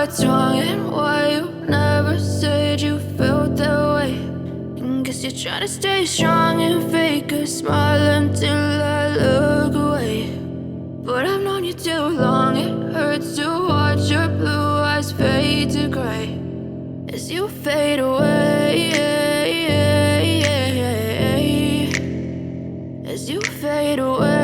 what's wrong and why you never said you felt that way. And guess you're trying to stay strong and fake a smile until I look away. But I've known you too long, it hurts to watch your blue eyes fade to gray as you fade away, as you fade away.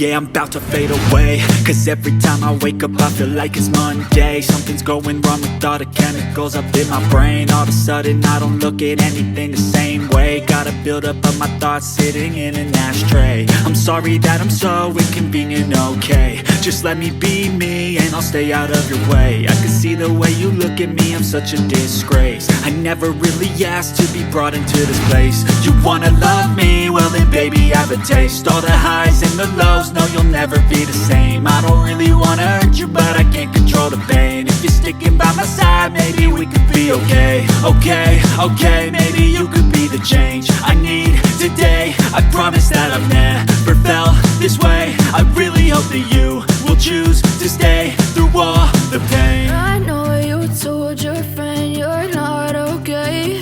Yeah, I'm about to fade away, cause every time I wake up I feel like it's Monday. Something's going wrong with all the chemicals up in my brain. All of a sudden I don't look at anything the same way. Got a buildup of my thoughts sitting in an ashtray. I'm sorry that I'm so inconvenient, okay. Just let me be me and I'll stay out of your way. I can see the way you look at me, I'm such a disgrace. I never really asked to be brought into this place. You wanna love me? Well then baby I have a taste. All the highs and the lows, no, you'll never be the same. I don't really wanna hurt you, but I can't control the pain. If you're sticking by my side, maybe we could be okay. Okay, maybe you could be the change I need today. I promise that I've never felt this way. I really hope that you will choose to stay through all the pain. I know you told your friend you're not okay,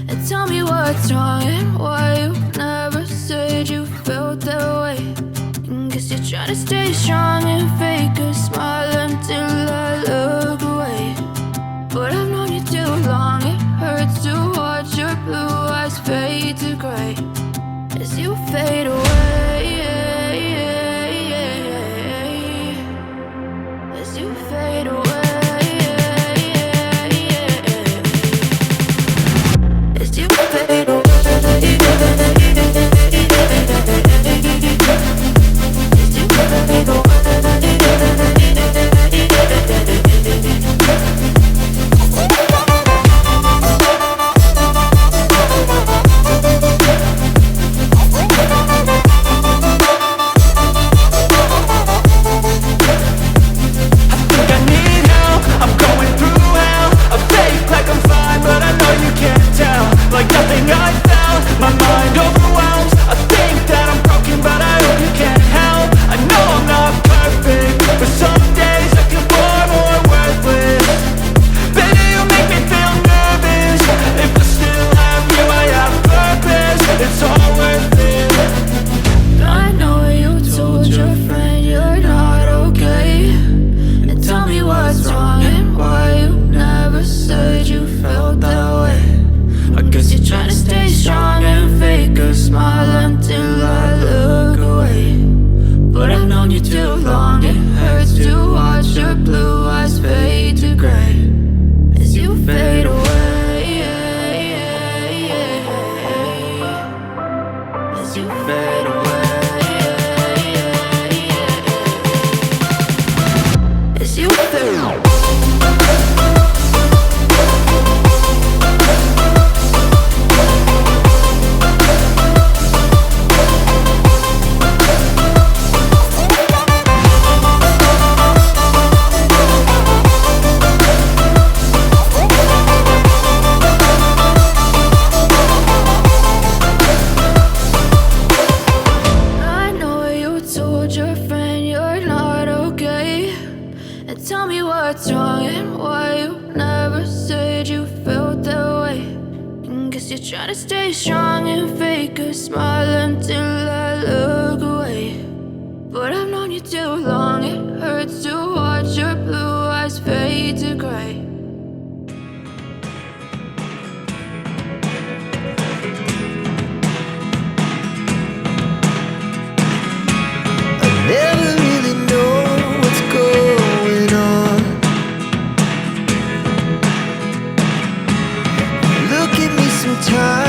and tell me what's wrong and why you never said you felt that way. Guess you're trying to stay strong and fake a smile until I look away. But I've known you too long, it hurts to watch your blue eyes fade to gray as you fade away, as you fade away, as you fade away. you're trying to stay strong and fake a smile until I look away. But I've known you too long, it hurts to watch your blue eyes fade to gray. Never really know what's going on. Look at me sometimes